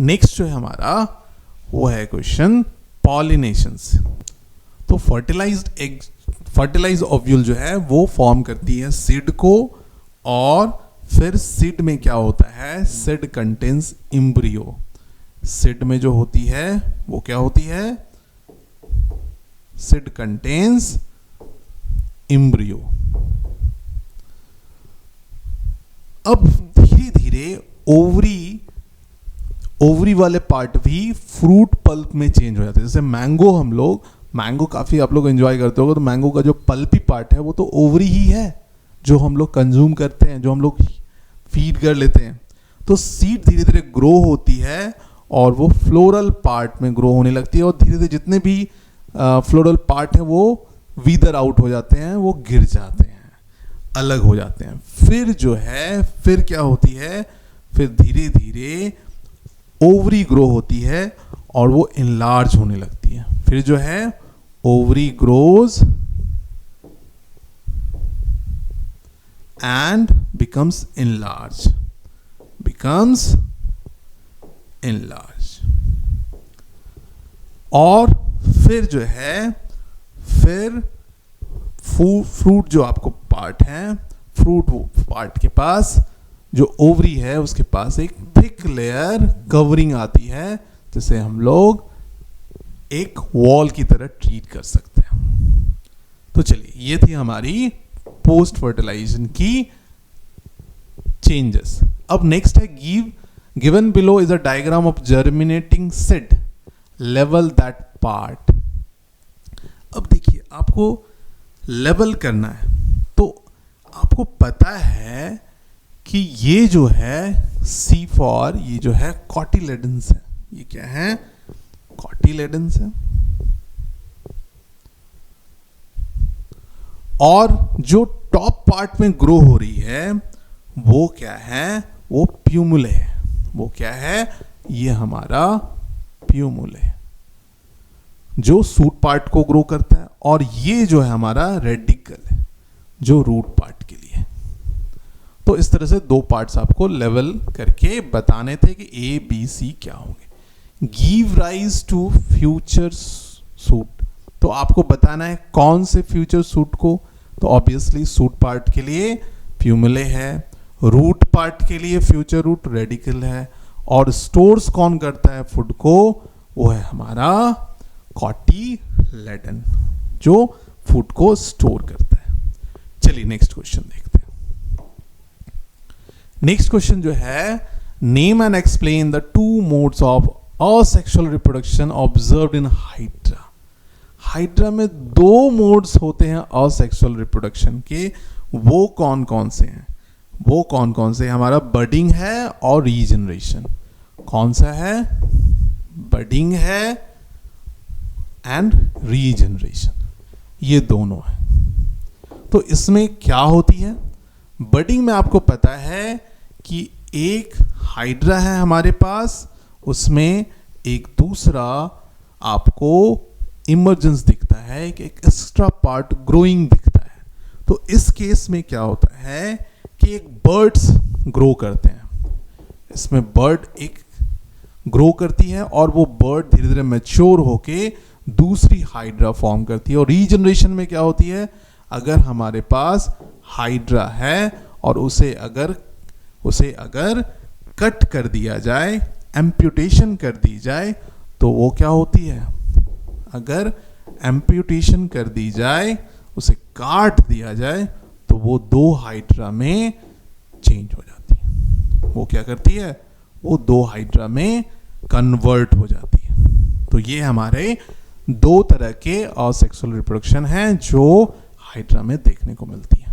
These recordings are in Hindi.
नेक्स्ट जो है हमारा वो है क्वेश्चन पॉलिनेशन से। तो फर्टिलाइज्ड ओव्यूल जो है वो फॉर्म करती है सीड को, और फिर सीड में क्या होता है, सीड कंटेन्स एम्ब्रियो। सीड में जो होती है वो क्या होती है, सीड कंटेन्स एम्ब्रियो। अब धीरे धीरे ओवरी वाले पार्ट भी फ्रूट पल्प में चेंज हो जाते हैं। जैसे मैंगो काफ़ी आप लोग एंजॉय करते होगे, तो मैंगो का जो पल्पी पार्ट है वो तो ओवरी ही है जो हम लोग कंज्यूम करते हैं, जो हम लोग फीड कर लेते हैं। तो सीड धीरे धीरे ग्रो होती है और वो फ्लोरल पार्ट में ग्रो होने लगती है, और धीरे धीरे जितने भी फ्लोरल पार्ट है वो वीदर आउट हो जाते हैं, वो गिर जाते हैं, अलग हो जाते हैं। फिर क्या होती है, फिर धीरे धीरे ओवरी ग्रो होती है और वो इनलार्ज होने लगती है। फिर जो है ovary grows and becomes enlarge, और फिर जो है फ्रूट जो आपको पार्ट है, फ्रूट पार्ट के पास जो ओवरी है उसके पास एक थिक लेयर कवरिंग आती है, जिसे हम लोग एक वॉल की तरह ट्रीट कर सकते हैं। तो चलिए, ये थी हमारी पोस्ट फर्टिलाइजेशन की चेंजेस। अब नेक्स्ट है given below is a diagram of germinating seed, level that part. अब देखिए, आपको लेवल करना है, तो आपको पता है कि ये जो है C4, ये जो है कॉटिलेडन्स है। ये क्या है, कॉटिलेडन्स है। और जो टॉप पार्ट में ग्रो हो रही है वो क्या है, वो प्यूमुले है। वो क्या है, ये हमारा प्यूमुले है जो सूट पार्ट को ग्रो करता है, और ये जो है हमारा रेडिकल है जो रूट पार्ट के लिए। तो इस तरह से दो पार्ट्स आपको लेवल करके बताने थे कि A, B, C क्या होंगे। Give rise to future shoot, तो आपको बताना है कौन से फ्यूचर सूट को। तो ऑब्वियसली सूट पार्ट के लिए प्यूमुले है, रूट पार्ट के लिए फ्यूचर रूट रेडिकल है, और स्टोर्स कौन करता है फूड को, वो है हमारा कॉटिलेडन जो फूड को स्टोर करता है। चलिए नेक्स्ट क्वेश्चन देखते हैं। नेक्स्ट क्वेश्चन जो है, name and explain the two modes of asexual reproduction observed in hydra. Hydra में दो मोड्स होते हैं असेक्सुअल रिप्रोडक्शन के, वो कौन कौन से हैं? वो कौन कौन से? हमारा बडिंग है और रीजनरेशन। कौन सा है? बडिंग है एंड रीजनरेशन, ये दोनों है। तो इसमें क्या होती है? बडिंग में आपको पता है कि एक हाइड्रा है हमारे पास, उसमें एक दूसरा आपको इमर्जेंस दिखता है, एक एक्स्ट्रा पार्ट ग्रोइंग दिखता है। तो इस केस में क्या होता है कि एक बर्ड्स ग्रो करते हैं, इसमें बर्ड एक ग्रो करती है और वो बर्ड धीरे धीरे मैच्योर होके दूसरी हाइड्रा फॉर्म करती है। और रीजनरेशन में क्या होती है, अगर हमारे पास हाइड्रा है और उसे अगर कट कर दिया जाए, एम्प्यूटेशन कर दी जाए, तो वो क्या होती है? अगर एम्प्यूटेशन कर दी जाए, उसे काट दिया जाए, तो वो दो हाइड्रा में चेंज हो जाती है। वो क्या करती है? वो दो हाइड्रा में कन्वर्ट हो जाती है। तो ये हमारे दो तरह के असेक्सुअल रिप्रोडक्शन हैं जो हाइड्रा में देखने को मिलती है।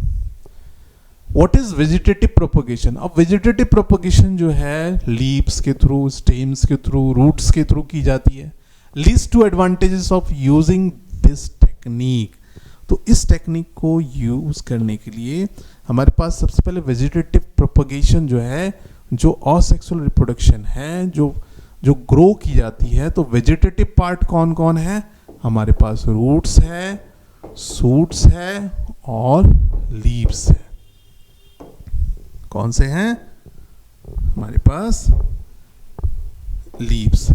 What is vegetative propagation? अब वेजिटेटिव प्रोपगेशन जो है लीव्स के थ्रू, स्टेम्स के थ्रू, रूट्स के थ्रू की जाती है। List two advantages of using this technique. तो इस टेक्निक को यूज करने के लिए हमारे पास सबसे पहले वेजिटेटिव प्रोपगेशन जो है, जो असेक्सुअल रिप्रोडक्शन है, जो ग्रो की जाती है, तो वेजिटेटिव पार्ट कौन कौन है? हमारे पास रूट्स है, सूट्स है और लीव्स है। कौन से हैं? हमारे पास लीव्स,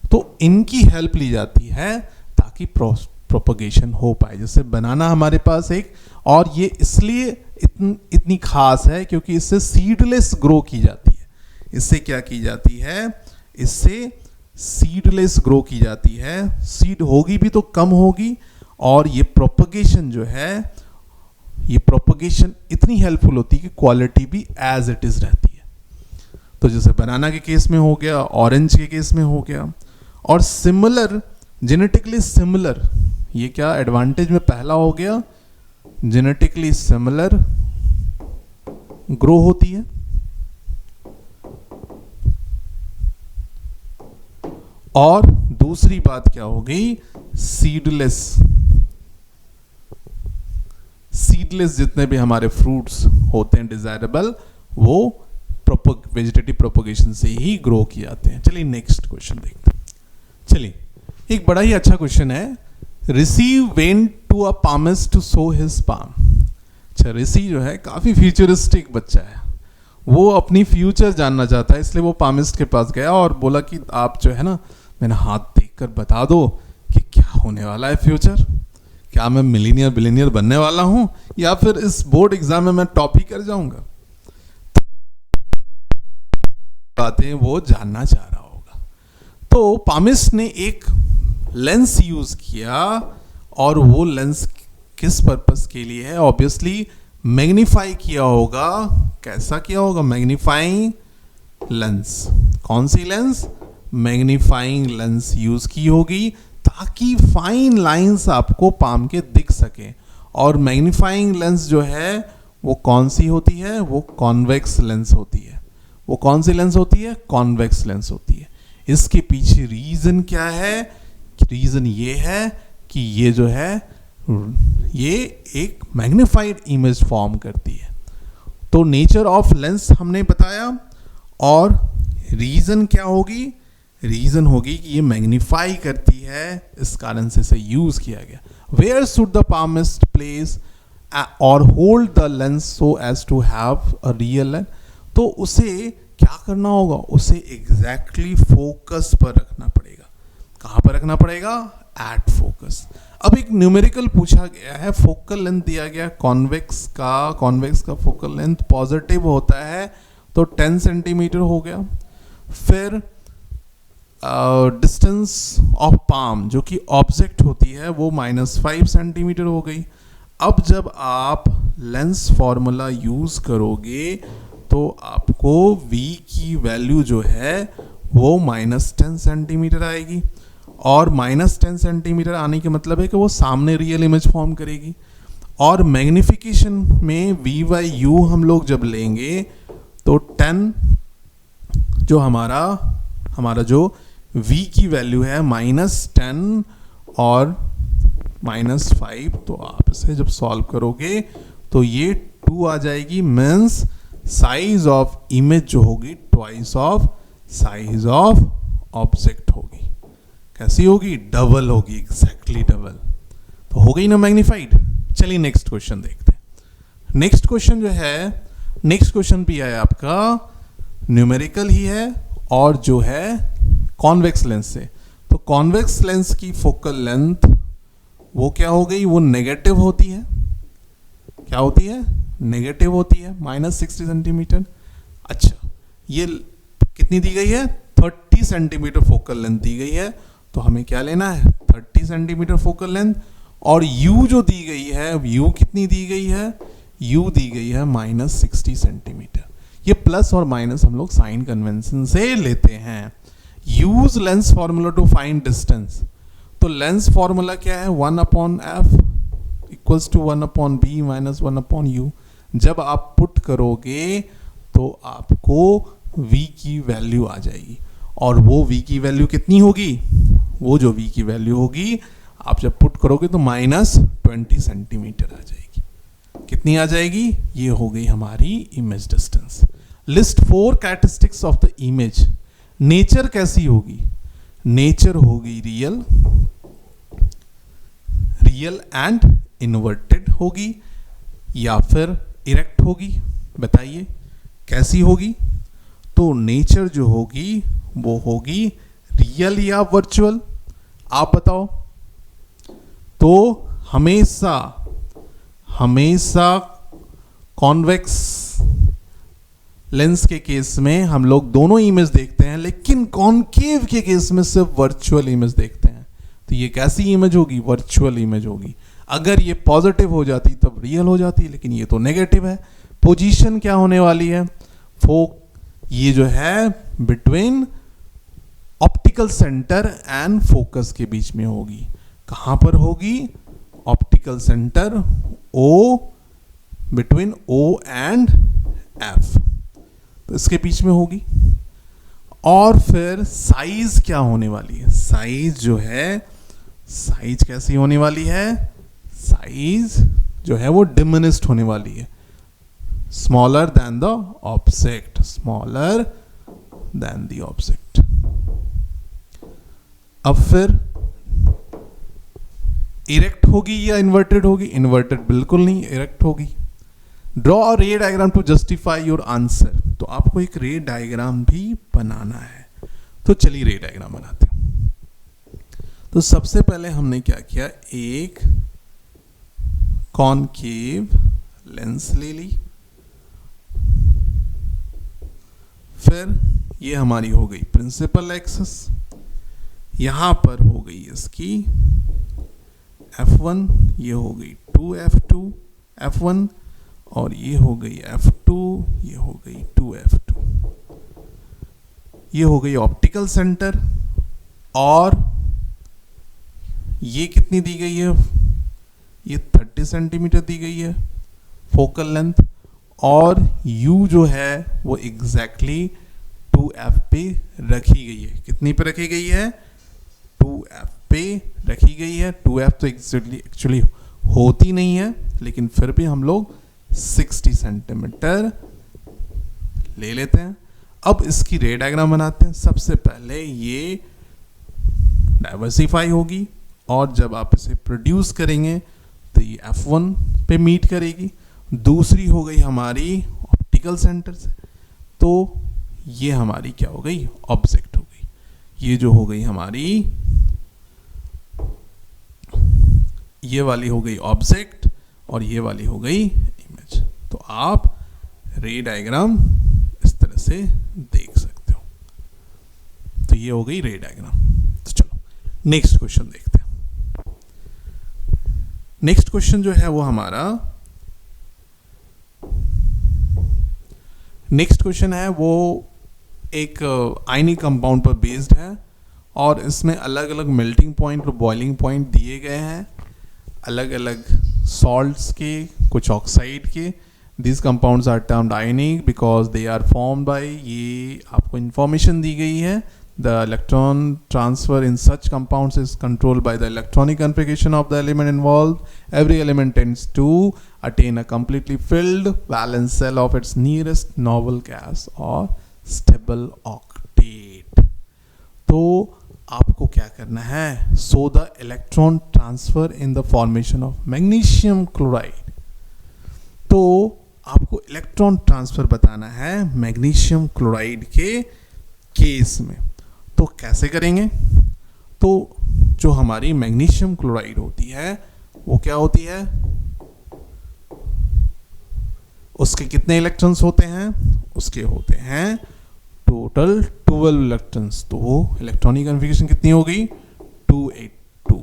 तो इनकी हेल्प ली जाती है ताकि प्रोपगेशन हो पाए। जैसे बनाना हमारे पास एक, और ये इसलिए इतनी खास है क्योंकि इससे सीडलेस ग्रो की जाती है। इससे क्या की जाती है, इससे सीडलेस ग्रो की जाती है। सीड होगी भी तो कम होगी, और ये प्रोपगेशन जो है, ये प्रोपगेशन इतनी हेल्पफुल होती है कि क्वालिटी भी एज इट इज रहती है। तो जैसे बनाना के केस में हो गया, ऑरेंज के केस में हो गया। और सिमिलर, जेनेटिकली सिमिलर, ये क्या एडवांटेज में पहला हो गया, जेनेटिकली सिमिलर ग्रो होती है। और दूसरी बात क्या हो गई, सीडलेस। सीडलेस जितने भी हमारे फ्रूट्स होते हैं डिजायरेबल, वो वेजिटेटिव प्रोपगेशन से ही ग्रो किए जाते हैं। चलिए नेक्स्ट क्वेश्चन देखते हैं। चलिए, एक बड़ा ही अच्छा क्वेश्चन है। Rishi went to a palmist to show his palm. अच्छा, ऋषि जो है काफी फ्यूचरिस्टिक बच्चा है, वो अपनी फ्यूचर जानना चाहता है, इसलिए वो पामिस्ट के पास गया और बोला कि आप जो है ना, मैंने हाथ देखकर बता दो कि क्या होने वाला है फ्यूचर, क्या मैं मिलीनियर बिलीनियर बनने वाला हूं, या फिर इस बोर्ड एग्जाम में मैं टॉप ही कर जाऊंगा। बातें वो जानना चाह रहा होगा। तो पामिस्ट ने एक लेंस यूज किया, और वो लेंस किस पर्पस के लिए है, ऑब्वियसली मैग्नीफाई किया होगा। कैसा किया होगा, मैग्नीफाइंग लेंस। कौन सी लेंस, मैग्नीफाइंग लेंस यूज की होगी ताकि फाइन लाइंस आपको पाम के दिख सके। और मैग्नीफाइंग लेंस जो है वो कौन सी होती है, वो कॉन्वेक्स लेंस होती है। वो कौन सी लेंस होती है, कॉन्वेक्स लेंस होती है। इसके पीछे रीजन क्या है, रीजन ये है कि ये जो है, ये एक मैग्नीफाइड इमेज फॉर्म करती है। तो नेचर ऑफ लेंस हमने बताया, और रीजन क्या होगी, रीजन होगी कि ये मैग्नीफाई करती है, इस कारण से इसे यूज किया गया। Where should the palmist place और hold the lens so as to have a real lens. तो उसे क्या करना होगा, उसे एग्जैक्टली फोकस पर रखना पड़ेगा। कहां पर रखना पड़ेगा, एट फोकस। अब एक न्यूमेरिकल पूछा गया है, फोकल लेंथ दिया गया कॉन्वेक्स का फोकल लेंथ पॉजिटिव होता है तो 10 सेंटीमीटर हो गया। फिर डिस्टेंस ऑफ पाम जो कि ऑब्जेक्ट होती है वो -5 सेंटीमीटर हो गई। अब जब आप लेंस फॉर्मूला यूज करोगे तो आपको v की वैल्यू जो है वो -10 सेंटीमीटर आएगी, और -10 सेंटीमीटर आने के मतलब है कि वो सामने रियल इमेज फॉर्म करेगी। और मैग्निफिकेशन में v/u हम लोग जब लेंगे तो 10 जो हमारा जो v की वैल्यू है -10 और -5, तो आप इसे जब सॉल्व करोगे तो ये 2 आ जाएगी। मीन्स साइज ऑफ इमेज जो होगी twice of size of object होगी। कैसी होगी, डबल होगी, एग्जैक्टली डबल। तो हो गई ना मैग्नीफाइड। चलिए नेक्स्ट क्वेश्चन देखते हैं। नेक्स्ट क्वेश्चन जो है, नेक्स्ट क्वेश्चन भी है आपका न्यूमेरिकल ही है, और जो है कॉन्वेक्स लेंस से। तो कॉन्वेक्स लेंस की फोकल लेंथ वो क्या हो गई, वो नेगेटिव होती है। क्या होती है, नेगेटिव होती है, -60 सेंटीमीटर। अच्छा, ये कितनी दी गई है, 30 सेंटीमीटर फोकल लेंथ दी गई है। तो हमें क्या लेना है, 30 सेंटीमीटर फोकल लेंथ। और u जो दी गई है, u कितनी दी गई है, u दी गई है -60 सेंटीमीटर। ये प्लस और माइनस हम लोग साइन कन्वेंशन से लेते हैं। Use lens formula to find distance. तो लेंस फॉर्मूला क्या है, 1/f equals to 1/b - 1/u। जब आप पुट करोगे तो आपको v की वैल्यू आ जाएगी, और वो v की वैल्यू कितनी होगी, वो जो v की वैल्यू होगी आप जब पुट करोगे तो -20 सेंटीमीटर आ जाएगी। कितनी आ जाएगी, ये हो गई हमारी image distance. List 4 characteristics of the image. Nature कैसी होगी, नेचर होगी रियल एंड इन्वर्टेड होगी, या फिर इरेक्ट होगी। बताइए कैसी होगी। तो तो नेचर जो होगी वो होगी रियल या वर्चुअल, आप बताओ। तो हमेशा कॉन्वेक्स लेंस के केस में हम लोग दोनों इमेज देखते हैं, लेकिन कॉनकेव के केस में सिर्फ वर्चुअल इमेज देखते हैं। तो ये कैसी इमेज होगी? वर्चुअल इमेज होगी। अगर ये पॉजिटिव हो जाती तब रियल हो जाती, लेकिन ये तो नेगेटिव है। पोजीशन क्या होने वाली है? ये जो है between optical centre and focus के बीच में होगी। कहां पर होगी? Optical centre O, between O and F, तो इसके बीच में होगी। और फिर साइज क्या होने वाली है? साइज जो है, साइज कैसी होने वाली है? साइज जो है वो डिमिनिश्ड होने वाली है, smaller than the object, smaller than the object. अब फिर इरेक्ट होगी या इन्वर्टेड होगी? इन्वर्टेड बिल्कुल नहीं, इरेक्ट होगी। Draw a ray diagram to justify your answer. तो आपको एक रे डायग्राम भी बनाना है। तो चलिए रे डायग्राम बनाते हैं। तो सबसे पहले हमने क्या किया, एक कॉनकेव लेंस ले ली। फिर ये हमारी हो गई प्रिंसिपल एक्सिस, यहां पर हो गई इसकी F1, ये हो गई 2F2 F1, और ये हो गई F2, ये हो गई 2F2। ये हो गई ऑप्टिकल सेंटर, और ये कितनी दी गई है? ये 30 सेंटीमीटर दी गई है फोकल लेंथ, और U जो है वो एग्जैक्टली 2F पे रखी गई है। कितनी पे रखी गई है? 2F पे रखी गई है। 2F तो एक्चुअली होती नहीं है, लेकिन फिर भी हम लोग 60 सेंटीमीटर ले लेते हैं। अब इसकी रे डायग्राम बनाते हैं। सबसे पहले ये डाइवर्सिफाई होगी, और जब आप इसे प्रोड्यूस करेंगे तो ये F1 पे मीट करेगी। दूसरी हो गई हमारी ऑप्टिकल सेंटर से, तो ये हमारी क्या हो गई? ऑब्जेक्ट हो गई। ये जो हो गई हमारी, ये वाली हो गई ऑब्जेक्ट, और ये वाली हो गई इमेज। तो आप रे डायग्राम इस तरह से देख सकते हो। तो ये हो गई रे डायग्राम। तो चलो नेक्स्ट क्वेश्चन देखते हैं। नेक्स्ट क्वेश्चन जो है वो हमारा, नेक्स्ट क्वेश्चन है वो एक आयनिक कंपाउंड पर बेस्ड है, और इसमें अलग अलग मेल्टिंग पॉइंट और बॉइलिंग पॉइंट दिए गए हैं, अलग अलग सॉल्ट्स के, कुछ ऑक्साइड के। This compounds are termed ionic because they are formed by, ये आपको इंफॉर्मेशन दी गई है, the electron transfer in such compounds is controlled by the electronic configuration of the element involved. Every element tends to attain a completely filled valence shell of its nearest noble gas or stable octet. तो आपको क्या करना है? So the electron transfer in the formation of magnesium chloride. तो आपको इलेक्ट्रॉन ट्रांसफर बताना है मैग्नीशियम क्लोराइड के केस में। तो कैसे करेंगे? तो जो हमारी मैग्नीशियम क्लोराइड होती है वो क्या होती है? उसके कितने इलेक्ट्रॉन्स होते हैं? उसके होते हैं टोटल 12 इलेक्ट्रॉन्स। तो इलेक्ट्रॉनिक कॉन्फ़िगरेशन कितनी हो गई? 282।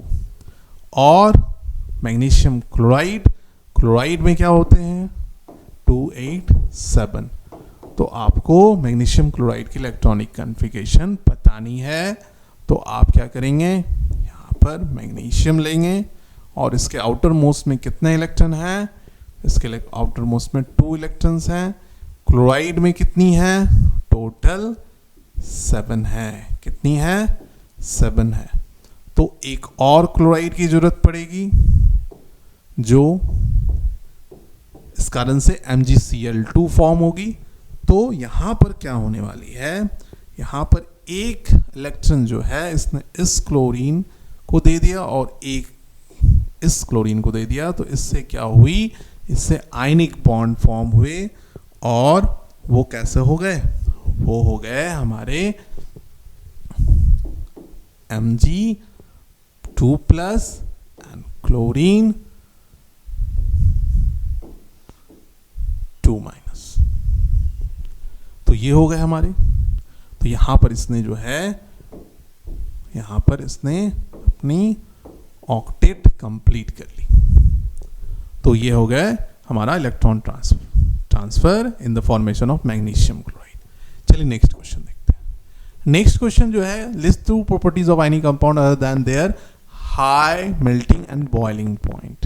और मैग्नीशियम क्लोराइड में क्या होते हैं? 287। तो आपको मैग्नीशियम क्लोराइड की इलेक्ट्रॉनिक कॉन्फ़िगरेशन बतानी है। तो आप क्या करेंगे? यहाँ पर मैग्नीशियम लेंगे, और इसके आउटर मोस्ट में कितने इलेक्ट्रॉन हैं? इसके आउटर मोस्ट में 2 इलेक्ट्रॉन्स हैं। क्लोराइड में कितनी है? टोटल 7 है। कितनी है? 7 है। तो एक और क्लोराइड की जरूरत पड़ेगी, जो इस कारण से MgCl2 फॉर्म होगी। तो यहां पर क्या होने वाली है? यहां पर एक इलेक्ट्रॉन जो है इसने इस क्लोरीन को दे दिया और एक इस क्लोरीन को दे दिया। तो इससे क्या हुई? इससे आयनिक बॉन्ड फॉर्म हुए, और वो कैसे हो गए? वो हो गए हमारे Mg2+ एंड क्लोरीन 2-। तो ये हो गए हमारे। तो यहां पर इसने जो है, यहां पर इसने अपनी ऑक्टेट कंप्लीट कर ली। तो ये हो गया हमारा electron transfer in the formation of magnesium chloride. चलिए नेक्स्ट क्वेश्चन देखते हैं। नेक्स्ट क्वेश्चन जो है, list 2 properties of any compound other than their high melting and boiling point.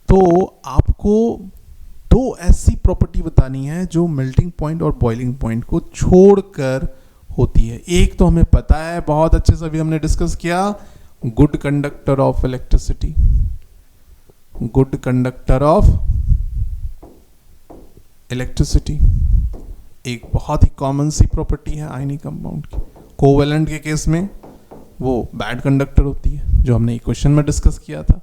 तो आपको 2 ऐसी प्रॉपर्टी बतानी है जो मेल्टिंग पॉइंट और बॉइलिंग पॉइंट को छोड़कर होती है। एक तो हमें पता है, बहुत अच्छे से अभी हमने डिस्कस किया, good conductor of electricity, good conductor of electricity एक बहुत ही कॉमन सी प्रॉपर्टी है आयनिक कंपाउंड की। कोवेलेंट के केस में वो बैड कंडक्टर होती है, जो हमने इक्वेशन में डिस्कस किया था।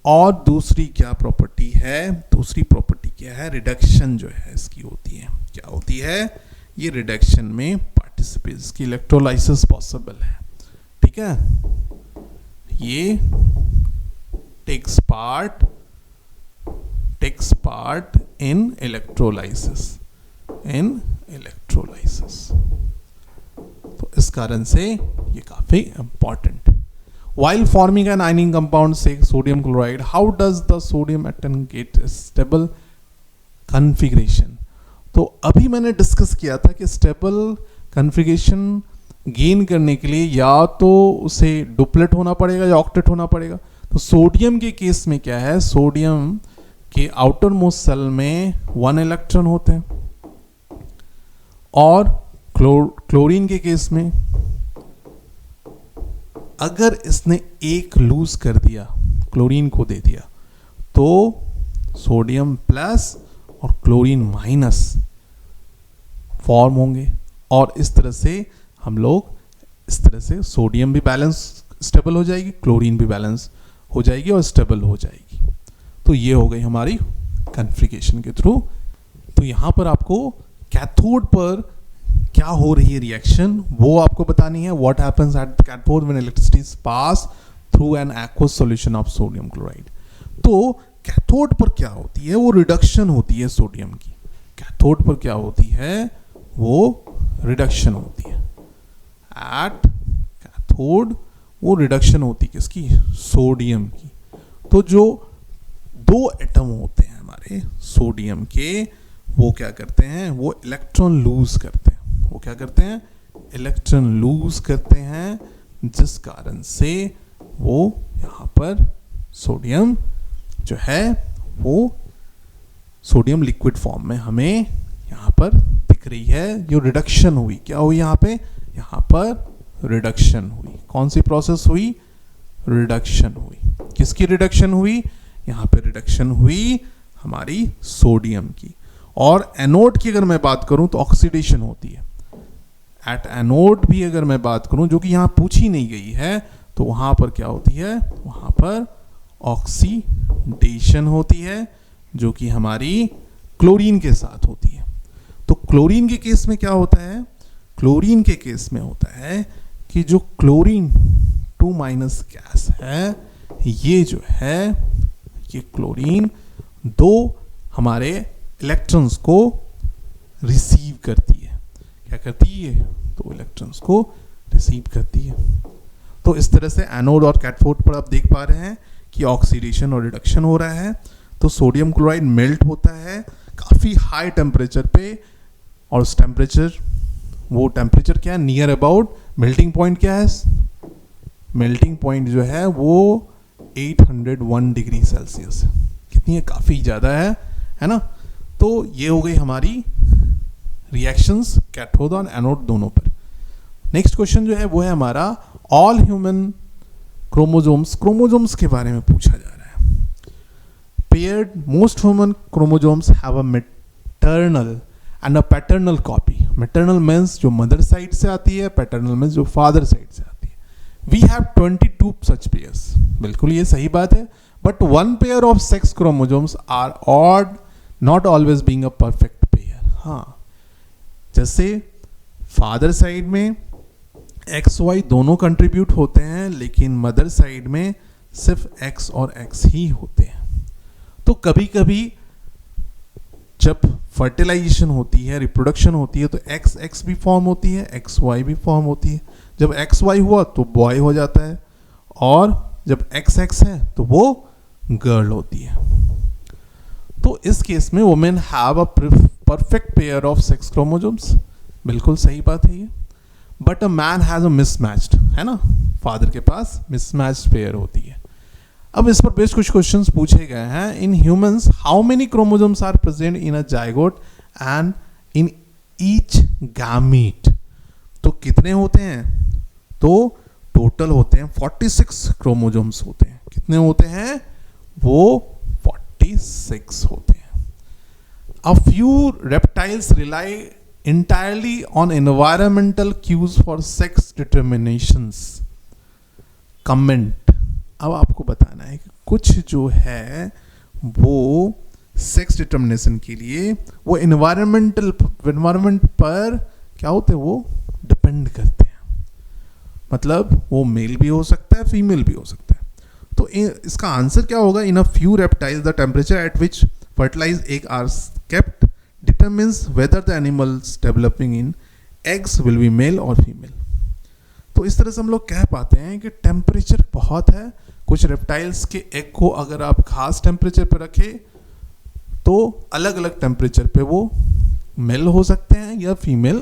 और दूसरी क्या प्रॉपर्टी है, दूसरी प्रॉपर्टी क्या है, रिडक्शन जो है इसकी होती है। क्या होती है, ये रिडक्शन में पार्टिसिपेट्स की इलेक्ट्रोलाइसिस पॉसिबल है। ठीक है, ये टेक्स पार्ट इन इलेक्ट्रोलाइसिस, तो इस कारण से ये काफी important. While forming an ionic compound, say sodium chloride, how does the sodium atom get a stable configuration? तो अभी मैंने डिस्कस किया था कि स्टेबल कॉन्फ़िगरेशन गेन करने के लिए या तो उसे डुप्लेट होना पड़ेगा या ऑक्टेट होना पड़ेगा। तो सोडियम के केस में क्या है, सोडियम के आउटर मोस्ट सेल में 1 इलेक्ट्रॉन होते हैं, और क्लोरीन के केस में अगर इसने एक लूज कर दिया, क्लोरीन को दे दिया, तो सोडियम प्लस और क्लोरीन माइनस फॉर्म होंगे। और इस तरह से हम लोग, इस तरह से सोडियम भी बैलेंस स्टेबल हो जाएगी, क्लोरीन भी बैलेंस हो जाएगी और स्टेबल हो जाएगी। तो ये हो गई हमारी कॉन्फ़िगरेशन के थ्रू। तो यहाँ पर आपको कैथोड पर क्या हो रही है रिएक्शन, वो आपको बतानी है। What happens at the cathode when electricity is pass through an aqueous solution of sodium chloride. तो कैथोड पर क्या होती है, वो रिडक्शन होती है सोडियम की। कैथोड पर क्या होती है, वो रिडक्शन होती है। एट कैथोड वो रिडक्शन होती है किसकी, सोडियम की। तो जो 2 एटम होते हैं हमारे सोडियम के, वो क्या करते हैं, वो इलेक्ट्रॉन लूज करते हैं। वो क्या करते हैं, इलेक्ट्रॉन लूज करते हैं, जिस कारण से वो यहाँ पर सोडियम जो है वो सोडियम लिक्विड फॉर्म में हमें यहाँ पर दिख रही है। जो रिडक्शन हुई, क्या हुई यहाँ पे, यहाँ पर रिडक्शन हुई। कौन सी प्रोसेस हुई, रिडक्शन हुई। किसकी रिडक्शन हुई, यहाँ पे रिडक्शन हुई हमारी सोडियम की। और एनोड की अगर मैं बात करूं तो ऑक्सीडेशन होती है। एट एनोड भी अगर मैं बात करूं, जो कि यहाँ पूछी नहीं गई है, तो वहां पर क्या होती है, वहां पर ऑक्सीडेशन होती है, जो कि हमारी क्लोरीन के साथ होती है। तो क्लोरीन के केस में क्या होता है, क्लोरीन के केस में होता है कि जो क्लोरीन 2- गैस है, ये जो है, ये क्लोरीन 2 हमारे इलेक्ट्रॉन्स को रिसीव करती है। क्या करती है, 2 इलेक्ट्रॉन्स को रिसीव करती है। तो इस तरह से एनोड और कैथोड पर आप देख पा रहे हैं कि ऑक्सीडेशन और रिडक्शन हो रहा है। तो सोडियम क्लोराइड मेल्ट होता है काफ़ी हाई टेम्परेचर पे, और उस टेम्परेचर, वो टेम्परेचर क्या है, नियर अबाउट मेल्टिंग पॉइंट क्या है, मेल्टिंग पॉइंट जो है वो 801 डिग्री सेल्सियस। कितनी है, काफ़ी ज़्यादा है ना। तो ये हो गई हमारी रिएक्शंस कैथोड और एनोड दोनों पर। नेक्स्ट क्वेश्चन जो है वो है हमारा ऑल ह्यूमन क्रोमोजोम्स के बारे में पूछा जा रहा है। Paired most human chromosomes have a maternal and a paternal copy. Maternal means जो मदर साइड से आती है, पैटर्नल मीन्स जो फादर साइड से आती है। We have 22 such pairs. बिल्कुल ये सही बात है, but 1 pair of sex chromosomes are odd, not always being a perfect pair. हाँ, जैसे फादर साइड में एक्स वाई दोनों कंट्रीब्यूट होते हैं, लेकिन मदर साइड में सिर्फ एक्स और एक्स ही होते हैं। तो कभी कभी जब फर्टिलाइजेशन होती है, रिप्रोडक्शन होती है, तो एक्स एक्स भी फॉर्म होती है, एक्स वाई भी फॉर्म होती है। जब एक्स वाई हुआ तो बॉय हो जाता है, और जब एक्स एक्स है तो वो गर्ल होती है। तो इस केस में women have a perfect pair of sex chromosomes, बिल्कुल सही बात है ये। But a man has a mismatched, है ना, फादर के पास मिसमैच्ड पेयर होती है। अब इस पर बेस्ट कुछ क्वेश्चंस पूछे गए हैं। In humans how many chromosomes are present in a zygote and in each gamete. तो कितने होते हैं? तो टोटल होते हैं 46 क्रोमोसोम्स होते हैं। कितने होते हैं? वो 46 होते हैं। अ few reptiles rely entirely on environmental cues for sex determinations. Comment. अब आपको बताना है कि कुछ जो है वो सेक्स डिटर्मिनेशन के लिए वो एनवायरमेंट पर क्या होते हैं, वो डिपेंड करते हैं। मतलब वो मेल भी हो सकता है, फीमेल भी हो सकता है। तो इसका आंसर क्या होगा? In a few reptiles the temperature at which fertilized egg are kept determines whether the animals developing in eggs will be male or female. तो इस तरह से हम लोग कह पाते हैं कि टेम्परेचर बहुत है। कुछ रेप्टाइल्स के एग को अगर आप खास टेम्परेचर पर रखें तो अलग अलग टेम्परेचर पे वो मेल हो सकते हैं या फीमेल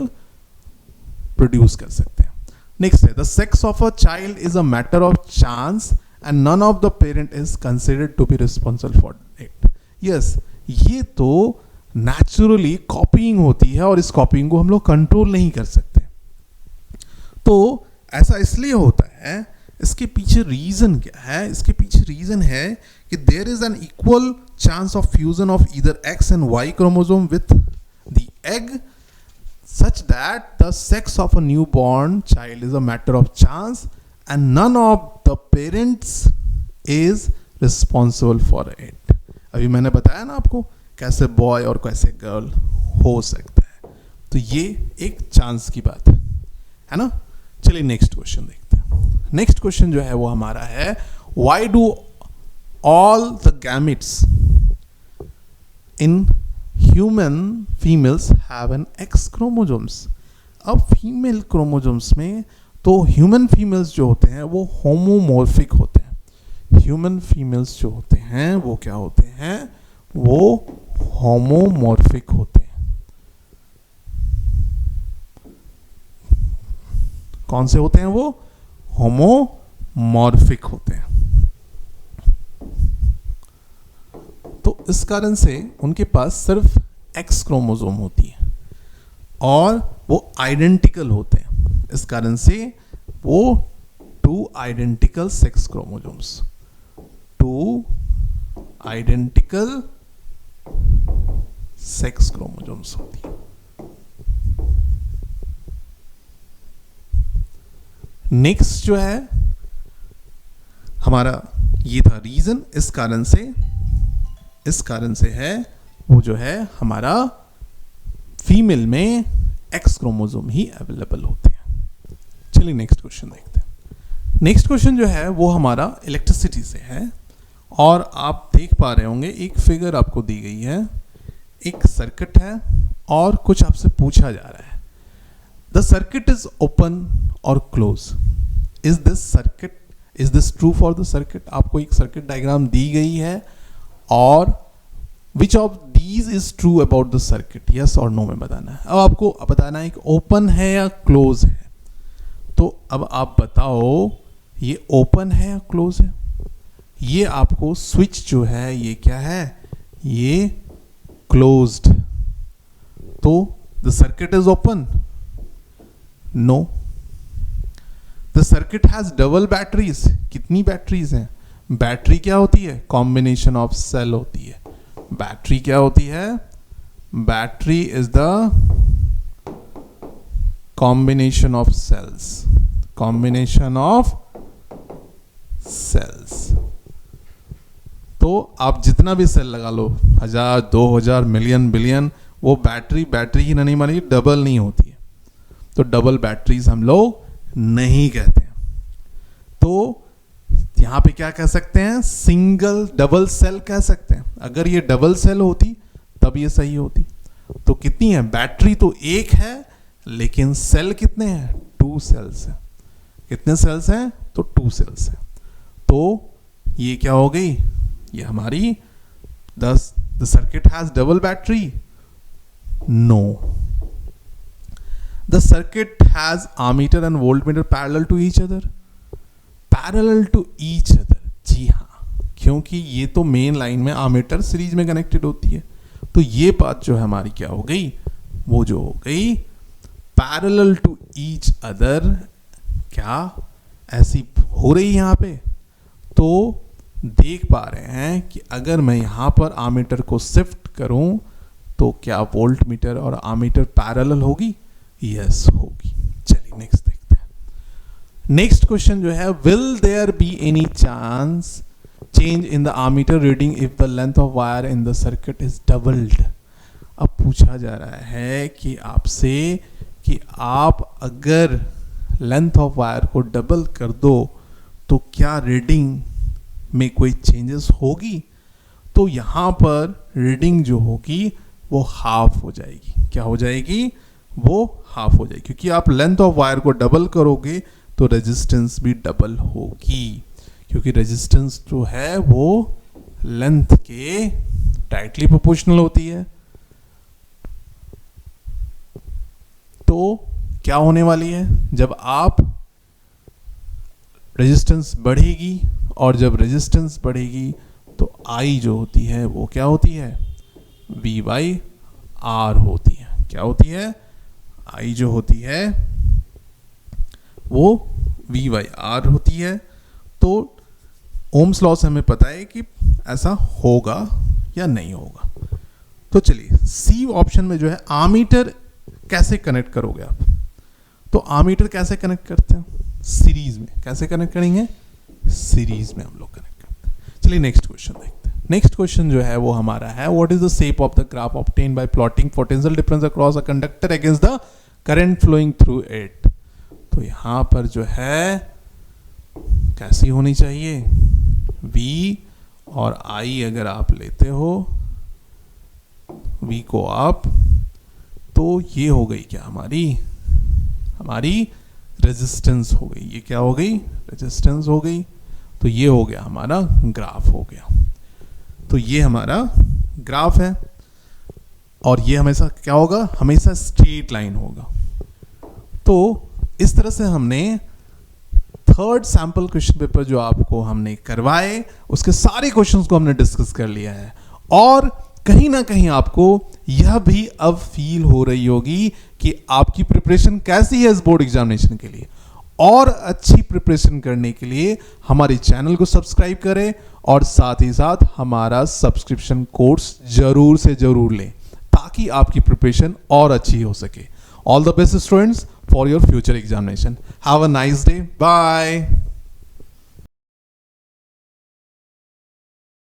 प्रोड्यूस कर सकते हैं। नेक्स्ट है, the sex of a child is a matter of chance and none of the parent is considered to be responsible for it. Yes, ये तो नेचुरली कॉपीइंग होती है और इस कॉपीइंग को हम लोग कंट्रोल नहीं कर सकते। तो ऐसा इसलिए होता है, इसके पीछे रीजन क्या है? इसके पीछे रीजन है कि there is an equal chance of fusion of either X and Y chromosome with the egg such that the sex of a newborn child is a matter of chance and none of the parents is responsible for it. अभी मैंने बताया ना आपको कैसे बॉय और कैसे गर्ल हो सकता है। तो ये एक चांस की बात है ना। चलिए नेक्स्ट क्वेश्चन देखते हैं। नेक्स्ट क्वेश्चन जो है वो हमारा है, why do all the gametes in human females have an x chromosomes. अब फीमेल क्रोमोसोम्स में तो ह्यूमन फीमेल्स जो होते हैं वो होमोमॉर्फिक होते हैं। ह्यूमन फीमेल्स जो होते हैं वो क्या होते हैं? वो होमोमॉर्फिक होते हैं। कौन से होते हैं वो? होमोमॉर्फिक होते हैं। तो इस कारण से उनके पास सिर्फ एक्स क्रोमोसोम होती है और वो आइडेंटिकल होते हैं। इस कारण से वो 2 identical sex chromosomes, 2 identical sex chromosomes होती है। नेक्स्ट जो है हमारा ये था रीजन, इस कारण से है वो जो है हमारा फीमेल में एक्स क्रोमोसोम ही अवेलेबल होते हैं। चलिए नेक्स्ट क्वेश्चन देखते हैं। नेक्स्ट क्वेश्चन जो है वो हमारा इलेक्ट्रिसिटी से है और आप देख पा रहे होंगे एक फिगर आपको दी गई है, एक सर्किट है और कुछ आपसे पूछा जा रहा है, द सर्किट इज ओपन और close, is this true for the circuit. आपको एक सर्किट डायग्राम दी गई है और which of these is true about the circuit, yes और नो में बताना है। अब आपको बताना है कि ओपन है या क्लोज है। तो अब आप बताओ ये ओपन है या क्लोज है। ये आपको स्विच जो है ये क्या है? ये क्लोज्ड। तो the circuit is open? No. The circuit has double batteries. कितनी बैटरीज हैं? बैटरी क्या होती है? कॉम्बिनेशन ऑफ सेल होती है। बैटरी क्या होती है? Battery is the combination of cells, combination of cells. तो आप जितना भी सेल लगा लो, 1000, 2000, मिलियन, बिलियन, वो बैटरी ही नहीं मानी, डबल नहीं होती है। तो डबल बैटरीज हम लोग नहीं कहते हैं। तो यहां पे क्या कह सकते हैं, सिंगल डबल सेल कह सकते हैं। अगर ये डबल सेल होती तब ये सही होती। तो कितनी है, बैटरी तो एक है लेकिन सेल कितने हैं, 2 सेल्स हैं। कितने सेल्स हैं, तो 2 सेल्स हैं। तो ये क्या हो गई, ये हमारी the circuit has double battery, no. The circuit has ammeter and voltmeter parallel to each other, parallel to each other, जी हाँ, क्योंकि ये तो मेन लाइन में ammeter सीरीज में कनेक्टेड होती है। तो ये बात जो है हमारी क्या हो गई, वो जो हो गई पैरेलल टू ईच अदर, क्या ऐसी हो रही है यहाँ पे। तो देख पा रहे हैं कि अगर मैं यहाँ पर ammeter को शिफ्ट करूं तो क्या वोल्ट मीटर और ammeter पैरेलल होगी, यस होगी। चलिए नेक्स्ट देखते हैं। नेक्स्ट क्वेश्चन जो है, will there be any chance change in the ammeter reading if the length of wire in the circuit is doubled. अब पूछा जा रहा है कि आपसे कि आप अगर लेंथ ऑफ वायर को डबल कर दो तो क्या रीडिंग में कोई चेंजेस होगी। तो यहाँ पर रीडिंग जो होगी वो हाफ हो जाएगी। क्या हो जाएगी, वो हाफ हो जाएगी, क्योंकि आप लेंथ ऑफ वायर को डबल करोगे तो रेजिस्टेंस भी डबल होगी, क्योंकि रेजिस्टेंस जो है वो लेंथ के डायरेक्टली प्रोपोर्शनल होती है। तो क्या होने वाली है, जब आप रेजिस्टेंस बढ़ेगी और जब रेजिस्टेंस बढ़ेगी तो आई जो होती है वो क्या होती है, V/R होती है। क्या होती है, आई जो होती है वो V/R होती है। तो ओम्स लॉ से हमें पता है कि ऐसा होगा या नहीं होगा। तो चलिए सी ऑप्शन में जो है ammeter कैसे कनेक्ट करोगे आप, तो ammeter कैसे कनेक्ट करते हैं, सीरीज में। कैसे कनेक्ट करेंगे, सीरीज में हम लोग कनेक्ट करते हैं। चलिए नेक्स्ट क्वेश्चन देखते हैं। नेक्स्ट क्वेश्चन जो है वो हमारा है, what is the shape of the graph obtained by plotting potential difference across a conductor against the current flowing through it. तो यहां पर जो है कैसी होनी चाहिए, V और I अगर आप लेते हो, V को आप, तो ये हो गई क्या हमारी रेजिस्टेंस हो गई। ये क्या हो गई, रेजिस्टेंस हो गई। तो ये हो गया हमारा ग्राफ हो गया। तो ये हमारा ग्राफ है और ये हमेशा क्या होगा, हमेशा स्ट्रेट लाइन होगा। तो इस तरह से हमने थर्ड सैंपल क्वेश्चन पेपर जो आपको हमने करवाए उसके सारे क्वेश्चंस को हमने डिस्कस कर लिया है। और कहीं ना कहीं आपको यह भी अब फील हो रही होगी कि आपकी प्रिपरेशन कैसी है इस बोर्ड एग्जामिनेशन के लिए। और अच्छी प्रिपरेशन करने के लिए हमारे चैनल को सब्सक्राइब करें और साथ ही साथ हमारा सब्सक्रिप्शन कोर्स जरूर से जरूर लें, ताकि आपकी प्रिपरेशन और अच्छी हो सके। All the best students for your future examination. Have a nice day. Bye.